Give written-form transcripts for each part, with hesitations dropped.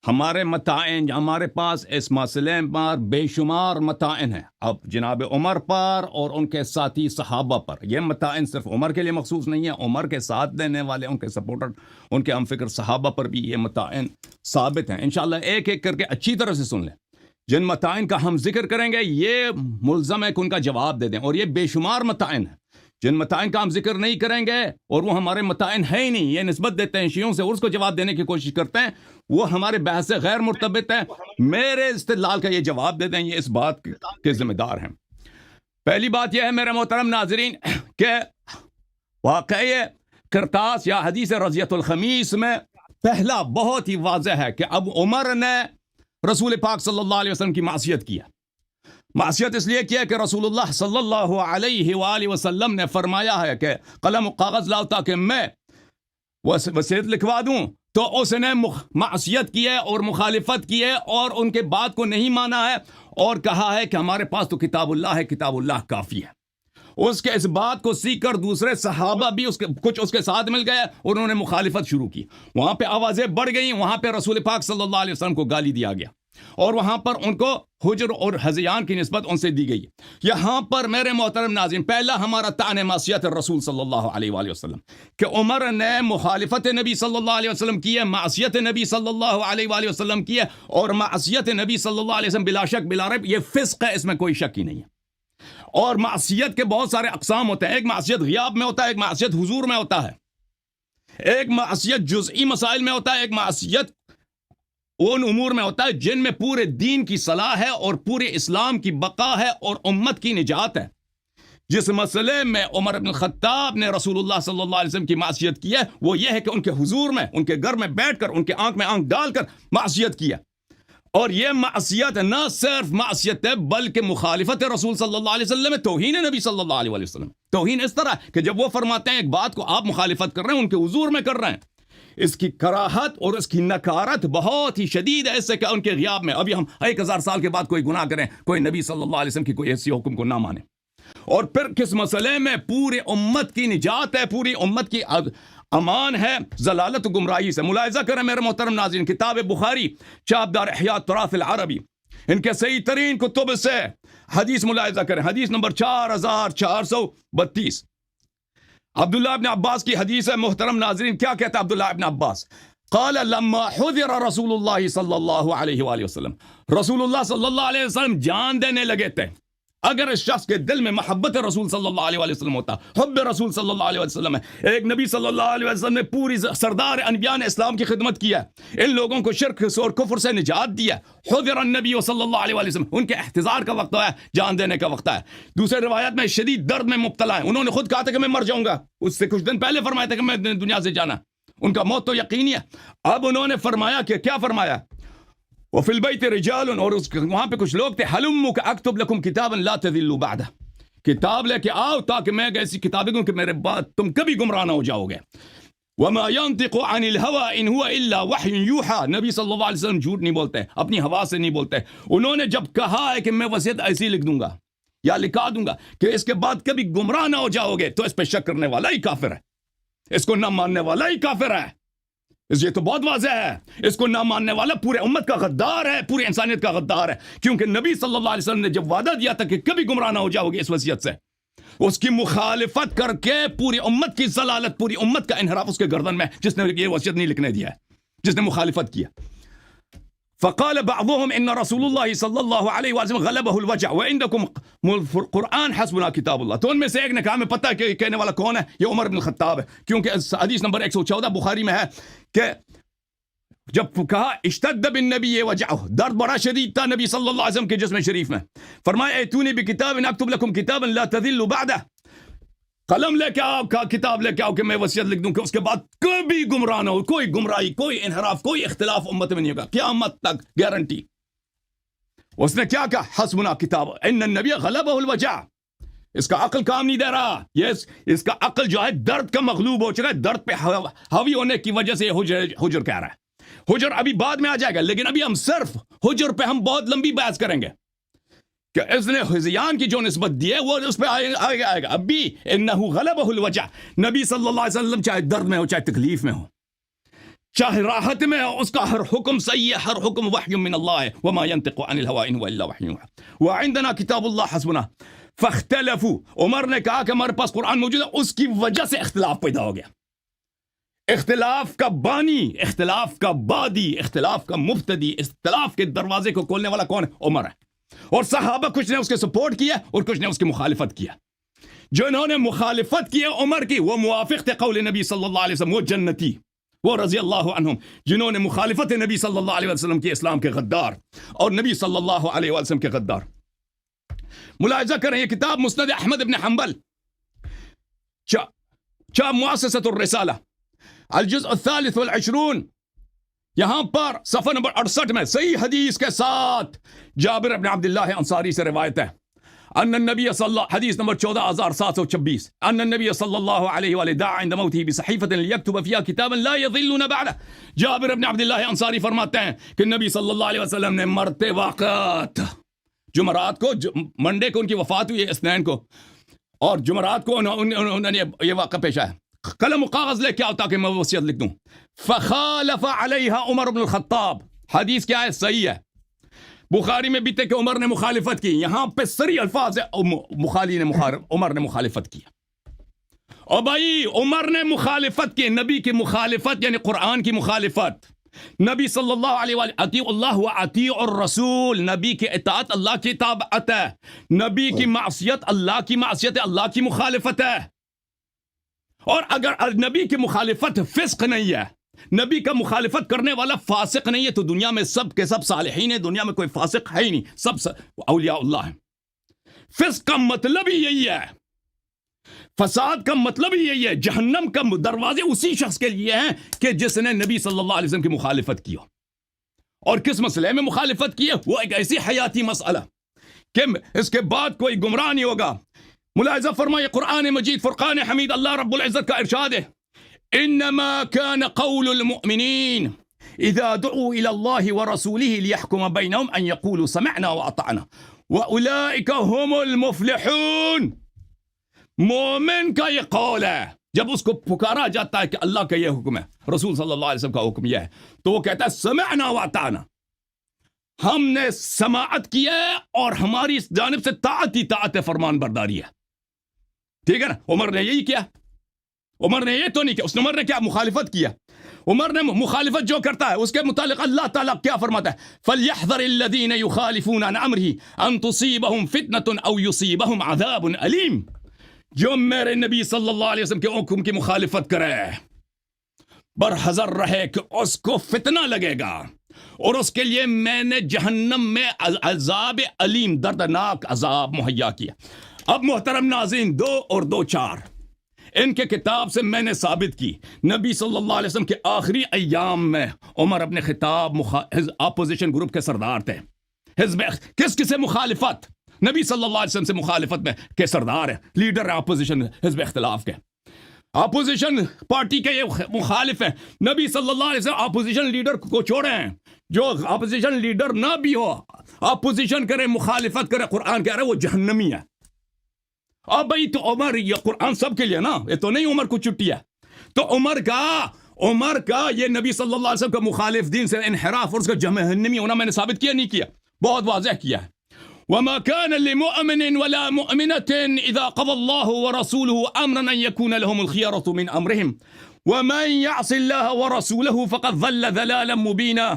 ہمارے متائن ہمارے پاس اس مسئلے پر بے شمار متائن ہیں. اب جناب عمر پر اور ان کے ساتھی صحابہ پر یہ متائن صرف عمر کے لیے مخصوص نہیں ہے. عمر کے ساتھ دینے والے ان کے سپورٹر ان کے ہم فکر صحابہ پر بھی یہ متائن ثابت ہیں. انشاءاللہ ایک ایک کر کے اچھی طرح سے سن لیں. جن متائن کا ہم ذکر کریں گے یہ ملزم ہے کہ ان کا جواب دے دیں, اور یہ بے شمار متائن ہیں. جن متائن کا ہم ذکر نہیں کریں گے اور وہ ہمارے متائن ہے ہی نہیں, یہ نسبت دیتے ہیں شیعوں سے اور اس کو جواب دینے کی کوشش کرتے ہیں, وہ ہمارے بحث سے غیر مرتبط ہیں. میرے استدلال کا یہ جواب دے دیں, یہ اس بات کے ذمہ دار ہیں. پہلی بات یہ ہے میرے محترم ناظرین کہ واقعی کرتاس یا حدیث رضیۃ الخمیس میں پہلا بہت ہی واضح ہے کہ اب عمر نے رسول پاک صلی اللہ علیہ وسلم کی معصیت کیا. معصیت اس لیے کیا کہ رسول اللہ صلی اللہ علیہ وآلہ وسلم نے فرمایا ہے کہ قلم و کاغذ لاؤ تاکہ میں وصیت لکھوا دوں, تو اس نے معصیت کی ہے اور مخالفت کی ہے اور ان کے بات کو نہیں مانا ہے اور کہا ہے کہ ہمارے پاس تو کتاب اللہ ہے, کتاب اللہ کافی ہے. اس کے اس بات کو سیکھ کر دوسرے صحابہ بھی کچھ اس کے ساتھ مل گئے اور انہوں نے مخالفت شروع کی. وہاں پہ آوازیں بڑھ گئیں, وہاں پہ رسول پاک صلی اللہ علیہ وسلم کو گالی دیا گیا اور وہاں پر ان کو حجر اور ہذیان کی نسبت ان سے دی گئی. یہاں پر میرے محترم ناظرین پہلا ہمارا طعن معصیت الرسول صلی اللہ علیہ وآلہ وسلم کہ عمر نے مخالفت نبی صلی اللہ علیہ وسلم کی ہے, معصیت نبی صلی اللہ علیہ وآلہ وسلم کی ہے, اور معصیت نبی صلی اللہ علیہ وسلم بلا شک بلا ریب یہ فسق ہے, اس میں کوئی شک ہی نہیں ہے. اور معصیت کے بہت سارے اقسام ہوتے ہیں. ایک معصیت غیاب میں ہوتا ہے, ایک معصیت حضور میں ہوتا ہے, ایک معصیت جزئی مسائل میں ہوتا ہے, ایک معصیت ان امور میں ہوتا ہے جن میں پورے دین کی صلاح ہے اور پورے اسلام کی بقا ہے اور امت کی نجات ہے. جس مسئلے میں عمر بن الخطاب نے رسول اللہ صلی اللہ علیہ وسلم کی معصیت کی ہے وہ یہ ہے کہ ان کے حضور میں, ان کے گھر میں بیٹھ کر, ان کے آنکھ میں آنکھ ڈال کر معصیت کی ہے. اور یہ معصیت نہ صرف معصیت ہے بلکہ مخالفت رسول صلی اللہ علیہ وسلم, توہین نبی صلی اللہ علیہ وسلم. توہین اس طرح کہ جب وہ فرماتے ہیں ایک بات کو آپ مخالفت کر رہے ہیں, ان کے حضور میں کر رہے ہیں. اس کی کراہت اور اس کی نکارت بہت ہی شدید ہے, اس سے کہ ان کے غیاب میں ابھی ہم 1000 سال کے بعد کوئی گناہ کریں, کوئی نبی صلی اللہ علیہ وسلم کی کوئی ایسی حکم کو نہ مانے, اور پھر کس مسئلے میں پورے امت کی نجات ہے, پوری امت کی امان ہے ضلالت و گمراہی سے. ملاحظہ کریں میرے محترم ناظرین, کتاب بخاری چاپدار احیاء التراث العربی ان کے صحیح ترین کتب سے حدیث ملاحظہ کریں, حدیث نمبر 4432. عبداللہ ابن عباس کی حدیث ہے محترم ناظرین. کیا کہتا ہے عبداللہ ابن عباس؟ قال لما حذر رسول اللہ صلی اللہ علیہ وآلہ وسلم, رسول اللہ صلی اللہ علیہ وسلم جان دینے لگے تھے. اگر اس شخص کے دل میں محبت رسول صلی اللہ علیہ وآلہ وسلم ہوتا, حب رسول صلی اللہ علیہ وسلم ہے, ایک نبی صلی اللہ علیہ وسلم نے پوری سردار انبیاء نے اسلام کی خدمت کیا, ان لوگوں کو شرک اور کفر سے نجات دیا. حذر النبی صلی اللہ علیہ وسلم, ان کے احتضار کا وقت ہے, جان دینے کا وقت ہے. دوسرے روایت میں شدید درد میں مبتلا ہیں, انہوں نے خود کہا تھا کہ میں مر جاؤں گا, اس سے کچھ دن پہلے فرمایا تھا کہ میں دنیا سے جانا, ان کا موت تو یقینی ہے. اب انہوں نے فرمایا کہ کیا فرمایا, وفی البیت رجال, اور وہاں پہ کچھ لوگ تھے, حلمک اکتب لکم کتابا لا تذلوا بعدہ, کتاب لے کے آؤ تاکہ میں ایسی کتابیں دوں کہ میرے بعد تم کبھی گمراہ نہ ہو جاؤ گے. وما ينطق عن الهوى ان هو الا وحی یوحى, نبی صلی اللہ علیہ وسلم جھوٹ نہیں بولتے, اپنی ہوا سے نہیں بولتے. انہوں نے جب کہا ہے کہ میں وصیت ایسی لکھ دوں گا یا لکھا دوں گا کہ اس کے بعد کبھی گمراہ نہ ہو جاؤ گے, تو اس پہ شک کرنے والا ہی کافر ہے, اس کو نہ ماننے والا ہی کافر ہے. یہ تو بہت واضح ہے, اس کو نہ ماننے والا پورے امت کا غدار ہے, پوری انسانیت کا غدار ہے, کیونکہ نبی صلی اللہ علیہ وسلم نے جب وعدہ دیا تھا کہ کبھی گمراہ نہ ہو جاؤ گے اس وصیت سے, اس کی مخالفت کر کے پوری امت کی ضلالت, پوری امت کا انحراف اس کے گردن میں, جس نے یہ وصیت نہیں لکھنے دیا ہے, جس نے مخالفت کیا. فقال بعضهم ان رسول الله صلی اللہ علیہ وسلم غلبه الوجع وعندكم قرآن حسبنا کتاب اللہ. تو ان میں سے ایک نے کہا ہمیں پتہ ہے کہ کہنے والا کون ہے, یہ عمر بن الخطاب ہے, کیونکہ حدیث نمبر 114 بخاری میں ہے کہ جب کہا اشتد بالنبی وجعہ, درد بڑا شدید تھا نبی صلی اللہ علیہ وسلم کے جسم شریف میں, فرمایا ایتونی بکتاب اکتب لکم کتابا لا تذلوا بعدہ, قلم لے کے آؤ, کتاب لے کے آؤ کہ میں وصیت لکھ دوں کہ اس کے بعد کبھی گمراہ نہ ہو, کوئی گمراہی, کوئی انحراف, کوئی اختلاف امت میں نہیں ہوگا قیامت تک, گارنٹی. اس نے کیا کہا, حسبنا کتاب, ان النبی غلبہ الوجع, اس کا عقل کام نہیں دے رہا, یہ اس کا عقل جو ہے درد کا مغلوب ہو چکا ہے, درد پہ حاوی ہونے کی وجہ سے حجر کہہ رہا ہے. حجر ابھی بعد میں آ جائے گا, لیکن ابھی ہم صرف حجر پہ ہم بہت لمبی بحث کریں گے کہ اس نے حزیان کی جو نسبت دی ہے وہ اس پہ آئے گا. ابھی انہو غلبہ الوجع, نبی صلی اللہ علیہ وسلم چاہے درد میں ہو چاہے تکلیف میں ہو, چاہے راحت میں اس کا ہر حکم صحیح ہے، ہر حکم وحی من اللہ ہے، وما ينطق عن الهوى ان هو الا وحی یوحى، وعندنا کتاب اللہ حسبنا فاختلفوا۔ عمر نے کہا کہ ہمارے پاس قرآن موجود ہے، اس کی وجہ سے اختلاف پیدا ہو گیا۔ اختلاف کا بانی، اختلاف کا بادی، اختلاف کا مبتدی، اختلاف کے دروازے کو کھولنے والا کون ہے؟ عمر ہے۔ اور صحابہ کچھ نے اس کے سپورٹ کیا اور کچھ نے اس کی مخالفت کیا۔ جو انہوں نے مخالفت کی عمر کی، وہ موافق تھے قول نبی صلی اللہ علیہ وسلم، وہ جنتی، وہ رضی اللہ عنہم۔ جنہوں نے مخالفت نبی صلی اللہ علیہ وسلم کی، اسلام کے غدار اور نبی صلی اللہ علیہ وسلم کے غدار۔ ملاحظہ کریں، یہ کتاب مسند احمد ابن حنبل، مؤسسۃ الرسالہ، الجزء الثالث والعشرون، یہاں پر صفحہ نمبر 68 میں صحیح حدیث کے ساتھ جابر ابن عبداللہ انصاری سے روایت ہے، ان النبی صلی اللہ، حدیث نمبر 14726، ان النبی صلی اللہ علیہ وآلہ دعا عند موته بصحیفۃ لیکتب فیہا کتابا لا یضلون بعدہ۔ جابر ابن عبداللہ انصاری فرماتے ہیں کہ نبی صلی اللہ علیہ وسلم نے مرتے وقت، جمعرات کو، منڈے کو ان کی وفات ہوئی ہے، اثنین کو، اور جمعرات کو انہوں نے یہ واقعہ پیش آیا، قلم و کاغذ لے کے آؤ تاکہ میں وصیت لکھ دوں۔ فخالف علیہا عمر بن الخطاب، حدیث کیا ہے؟ صحیح ہے، بخاری میں بھی تھے کہ عمر نے مخالفت کی، یہاں پہ سری الفاظ ہے عمر نے مخالفت کی۔ اور بھائی عمر نے مخالفت کی، نبی کی مخالفت یعنی قرآن کی مخالفت، نبی صلی اللہ علیہ وآلہ، اطیع اللہ و اطیع الرسول، نبی کی اطاعت اللہ کی اطاعت ہے، نبی کی معصیت اللہ کی معصیت ہے، اللہ کی مخالفت ہے۔ اور اگر نبی کی مخالفت فسق نہیں ہے، نبی کا مخالفت کرنے والا فاسق نہیں ہے، تو دنیا میں سب کے سب صالحین ہیں، دنیا میں کوئی فاسق ہے ہی نہیں، سب اولیاء اللہ ہیں۔ فسق کا مطلب ہی یہی ہے، فساد کا مطلب ہی یہی ہے، جہنم کا دروازے اسی شخص کے لیے ہیں کہ جس نے نبی صلی اللہ علیہ وسلم کی مخالفت کی ہو۔ اور کس مسئلے میں مخالفت کی ہے؟ وہ ایک ایسی حیاتی مسئلہ کہ اس کے بعد کوئی گمراہ نہیں ہوگا۔ ملاحظہ فرمائے، قرآن مجید فرقان حمید، اللہ رب العزت کا ارشاد ہے، انما كان قول المؤمنین اذا دعوا الى الله ورسوله ليحكم بينهم ان يقولوا سمعنا واطعنا واولئك هم المفلحون۔ مومن کا یہ قول ہے، جب اس کو پکارا جاتا ہے کہ اللہ کا یہ حکم ہے، رسول صلی اللہ علیہ وسلم کا حکم یہ ہے، تو وہ کہتا ہے سمعنا واطعنا، ہم نے سماعت کی ہے اور ہماری اس جانب سے طاعت ہی طاعت فرمان برداری ہے۔ ٹھیک ہے نا؟ عمر نے یہی کیا، عمر نے یہ تو نہیں کیا، اس نے عمر نے کیا؟ مخالفت کیا۔ عمر نے مخالفت جو کرتا ہے اس کے متعلق اللہ تعالیٰ کیا فرماتا ہے؟ فَلْيَحْذَرِ الَّذِينَ يُخَالِفُونَ عَنْ أَمْرِهِ أَن تُصِيبَهُم فِتْنَةٌ أَوْ يُصِيبَهُم عَذَابٌ أَلِيمٌ۔ جو میرے نبی صلی اللہ علیہ وسلم کے حکم کی مخالفت کرے، برحذر رہے کہ اس کو فتنہ لگے گا اور اس کے لیے میں نے جہنم میں عذاب علیم، دردناک عذاب مہیا کیا۔ اب محترم ناظرین، 2 اور 2 4 ان کے کتاب سے میں نے ثابت کی، نبی صلی اللہ علیہ وسلم کے آخری ایام میں عمر اپنے خطاب اپوزیشن گروپ کے سردار تھے۔ حزب کس سے مخالفت؟ نبی صلی اللہ علیہ وسلم سے مخالفت میں کے سردار ہے، لیڈر ہے اپوزیشن، حزب اختلاف کے، اپوزیشن پارٹی کے یہ مخالف ہیں۔ نبی صلی اللہ علیہ وسلم اپوزیشن لیڈر کو چھوڑے ہیں، جو اپوزیشن لیڈر نہ بھی ہو، اپوزیشن کرے، مخالفت کرے، قرآن کہہ رہے وہ جہنمی ہے۔ اب بھائی تو عمر، یہ قرآن سب کے لیے نا، یہ تو نہیں عمر کو چھٹی ہے۔ تو عمر کا یہ نبی صلی اللہ علیہ وسلم کا مخالف دین سے انحراف اور اس کا جہنمی ہونا میں نے ثابت کیا نہیں کیا؟ بہت واضح کیا ہے۔ وما كان لمؤمن ولا مؤمنة إذا قضى الله ورسوله أمرا أن يكون لهم الخيارة من أمرهم ومن يعص الله ورسوله فقد ضل ضلالا مبينا۔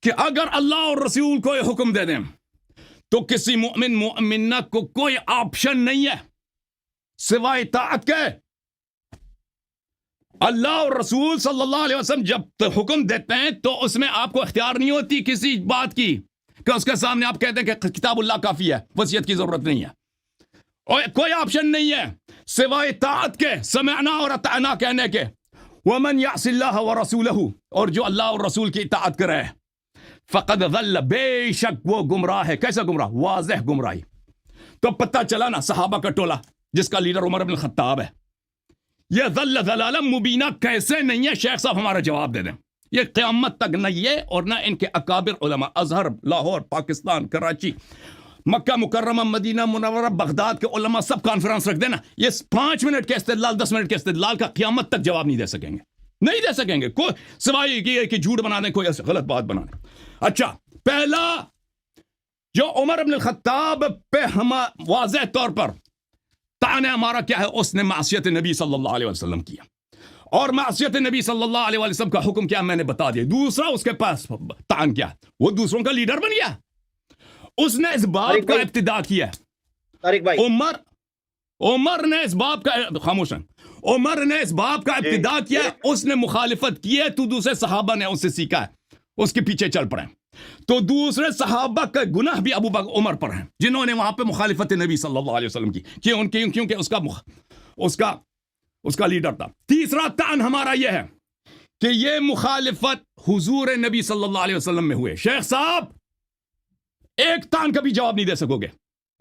کہ اگر اللہ اور رسول کو یہ حکم دے دیں تو کسی مومنہ کو کوئی آپشن نہیں ہے سوائے اطاعت کے۔ اللہ اور رسول صلی اللہ علیہ وسلم جب حکم دیتے ہیں تو اس میں آپ کو اختیار نہیں ہوتی کسی بات کی، کہ اس کے سامنے آپ کہتے ہیں کہ کتاب اللہ کافی ہے، وصیت کی ضرورت نہیں ہے، اور کوئی آپشن نہیں ہے سوائے اطاعت کے، سمعنا اور اطعنا کہنے کے۔ ومن یعص اللہ ورسولہ، اور جو اللہ اور رسول کی اطاعت کرے، فقد ضل، بے شک وہ گمراہ ہے۔ کیسا گمراہ؟ واضح گمراہی۔ تو پتہ چلا نا صحابہ کا ٹولہ جس کا لیڈر عمر بن الخطاب ہے، یہ ضل ضلالا مبینہ کیسے نہیں ہے؟ شیخ صاحب ہمارا جواب دے دیں۔ یہ قیامت تک نہ یہ اور نہ ان کے اکابر علماء، ازہر، لاہور، پاکستان، کراچی، مکہ مکرمہ، مدینہ منورہ، بغداد کے علماء سب کانفرنس رکھ دینا، یہ 5 منٹ کے استدلال، 10 منٹ کے استدلال کا قیامت تک جواب نہیں دے سکیں گے، نہیں دے سکیں گے کوئی سوائے یہ کہ جھوٹ بنا دیں کوئی ایسے غلط بات بنا دیں. اچھا پہلا جو عمر ابن الخطاب پہ ہم واضح طور پر طعن ہمارا کیا ہے, اس نے معصیت نبی صلی اللہ علیہ وسلم کیا, اور معصیت نبی صلی اللہ علیہ وسلم کا حکم کیا میں نے بتا دیا. دوسرا اس کے پاس طعن کیا, وہ دوسروں کا لیڈر بن گیا, اس نے اس بات کا ابتدا کیا. عمر نے اس باب کا خاموش ہیں, عمر نے اس باب کا ابتدا کیا, اس نے مخالفت کی ہے, تو دوسرے صحابہ نے اس سے سیکھا ہے, اس کے پیچھے چل پڑے. تو دوسرے صحابہ کا گناہ بھی ابو بکر عمر پر ہیں جنہوں نے وہاں پہ مخالفت نبی صلی اللہ علیہ وسلم کی کیونکہ اس کا لیڈر تھا. تیسرا طعن ہمارا یہ ہے کہ یہ مخالفت حضور نبی صلی اللہ علیہ وسلم میں ہوئے. شیخ صاحب ایک طعن کبھی جواب نہیں دے سکو گے,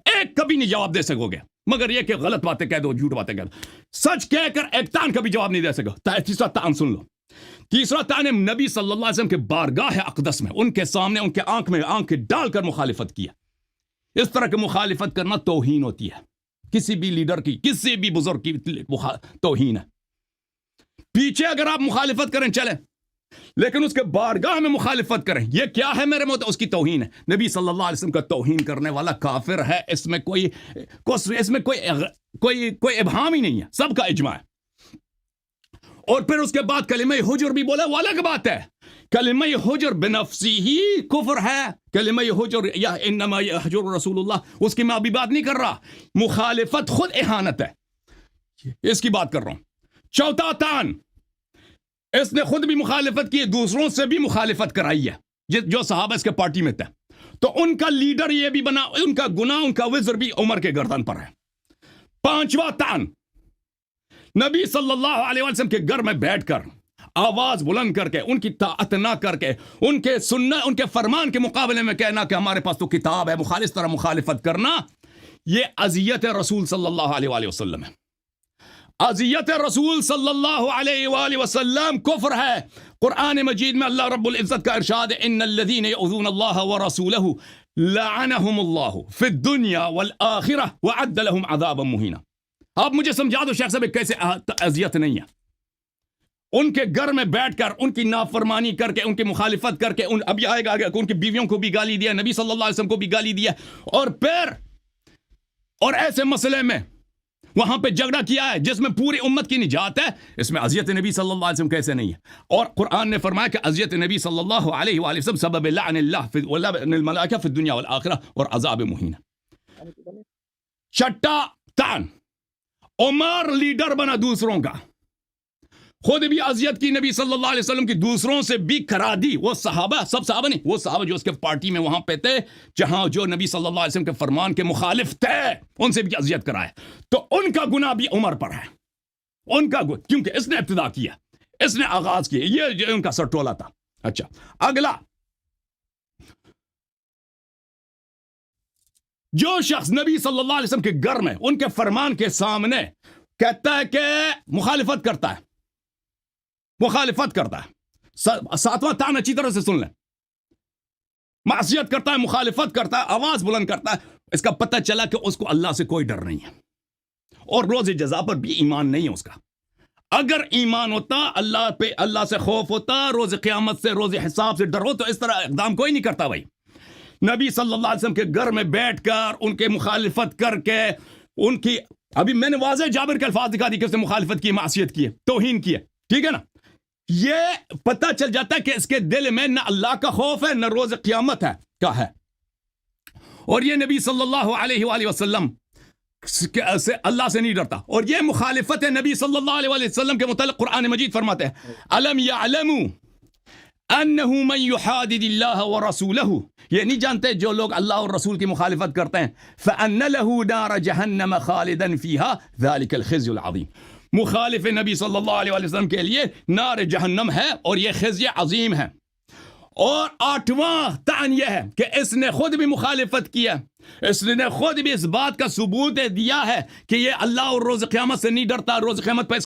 ایک کبھی نہیں جواب دے سکو گے, مگر یہ کہ غلط باتیں کہہ دو, جھوٹ باتیں کہہ دو, سچ کہہ کر ایک طعن کبھی جواب نہیں دے سکو. تیسرا طعن سن لو. تیسرا طعن نبی صلی اللہ علیہ وسلم کے بارگاہ اقدس میں, ان کے سامنے ان کے آنکھ میں آنکھ ڈال کر مخالفت کیا. اس طرح کی مخالفت کرنا توہین ہوتی ہے, کسی بھی لیڈر کی, کسی بھی بزرگ کی توہین ہے. پیچھے اگر آپ مخالفت کریں چلیں, لیکن اس کے بارگاہ میں مخالفت کریں, یہ کیا ہے میرے موت, اس کی توہین ہے. نبی صلی اللہ علیہ وسلم کا توہین کرنے والا کافر ہے, اس میں کوئی ابہام ہی نہیں ہے, سب کا اجماع ہے. اور پھر اس کے بعد کلمہ حجر بھی بولا, وہ الگ بات ہے. کلمہ حجر بنفسی ہی کفر ہے. کلمہ حجر یا انما یحجر رسول اللہ, اس کی میں ابھی بات نہیں کر رہا. مخالفت خود اہانت ہے, اس کی بات کر رہا ہوں. چوتھا طعن, اس نے خود بھی مخالفت کی, دوسروں سے بھی مخالفت کرائی ہے جو صحابہ اس کے پارٹی میں تھے, تو ان کا لیڈر یہ بھی بنا, ان کا گناہ, ان کا وزر بھی عمر کے گردن پر ہے. پانچواں طعن, نبی صلی اللہ علیہ وسلم کے گھر میں بیٹھ کر آواز بلند کر کے, ان کی طاعت نہ کر کے, ان کے سننا, ان کے فرمان کے مقابلے میں کہنا کہ ہمارے پاس تو کتاب ہے, اس طرح مخالفت کرنا, یہ اذیت رسول صلی اللہ علیہ وآلہ وسلم ہے. اذیت رسول صلی اللہ علیہ وآلہ وسلم کفر ہے. قرآن مجید میں اللہ رب العزت کا ارشاد ہے, ان الذین یؤذون اللہ ورسولہ لعنہم اللہ فی الدنیا والآخرہ وعد لہم عذابا مہینا. آپ مجھے سمجھا دو شیخ صاحب کیسے اذیت نہیں ہے. ان کے گھر میں بیٹھ کر ان کی نافرمانی کر کے, ان کی مخالفت کر کے, ابھی آئے گا ان کی بیویوں کو بھی گالی دیا, نبی صلی اللہ علیہ وسلم کو بھی گالی دیا, اور ایسے مسئلے میں وہاں پہ جھگڑا کیا ہے جس میں پوری امت کی نجات ہے. اس میں اذیت نبی صلی اللہ علیہ وسلم کیسے نہیں ہے؟ اور قرآن نے فرمایا کہ اذیت نبی صلی اللہ علیہ وآلہ وسلم سبب لعن اللہ ولعن الملائکہ فی الدنیا والآخرہ اور عذاب مہین. چھٹا طعن, عمر لیڈر بنا دوسروں کا, خود بھی اذیت کی نبی صلی اللہ علیہ وسلم کی, دوسروں سے بھی کرا دی. وہ صحابہ, سب صحابہ نہیں, وہ صحابہ جو اس کے پارٹی میں وہاں پہ تھے, جہاں جو نبی صلی اللہ علیہ وسلم کے فرمان کے مخالف تھے, ان سے بھی اذیت کرائے. تو ان کا گناہ بھی عمر پر ہے, ان کا گناہ, کیونکہ اس نے ابتدا کیا, اس نے آغاز کیا, یہ ان کا سرٹولہ تھا. اچھا اگلا, جو شخص نبی صلی اللہ علیہ وسلم کے گھر میں ان کے فرمان کے سامنے کہتا ہے کہ مخالفت کرتا ہے, ساتواں طعن اچھی طرح سے سن لیں, معصیت کرتا ہے, مخالفت کرتا ہے, آواز بلند کرتا ہے, اس کا پتہ چلا کہ اس کو اللہ سے کوئی ڈر نہیں ہے, اور روز جزا پر بھی ایمان نہیں ہے اس کا. اگر ایمان ہوتا, اللہ پہ, اللہ سے خوف ہوتا, روز قیامت سے, روز حساب سے ڈر ہو, تو اس طرح اقدام کوئی نہیں کرتا. بھائی نبی صلی اللہ علیہ وسلم کے گھر میں بیٹھ کر ان کے مخالفت کر کے, ان کی, ابھی میں نے واضح جابر کے الفاظ دکھا دی کہ اس نے مخالفت کی, معصیت کی ہے, توہین کی ہے, ٹھیک ہے نا. یہ پتہ چل جاتا ہے کہ اس کے دل میں نہ اللہ کا خوف ہے, نہ روز قیامت ہے کا ہے, اور یہ نبی صلی اللہ علیہ وآلہ وسلم سے اللہ سے نہیں ڈرتا, اور یہ مخالفت ہے نبی صلی اللہ علیہ وآلہ وسلم کے متعلق. قرآن مجید فرماتے ہیں, الم یعلموا انہ من یحادد اللہ ورسولہ, یہ نہیں جانتے جو لوگ اللہ اور رسول کی مخالفت کرتے ہیں, فان لہ نار جہنم خالدا فیہا ذلک الخزی العظیم. مخالف نبی صلی اللہ علیہ وسلم کے لیے نار جہنم ہے, اور یہ خزی عظیم ہے. اور آٹھواں طعن یہ ہے کہ اس نے خود بھی مخالفت کیا, اس نے خود بھی اس بات کا ثبوت دیا ہے کہ یہ اللہ اور روز قیامت سے نہیں ڈرتا, روز قیامت پہ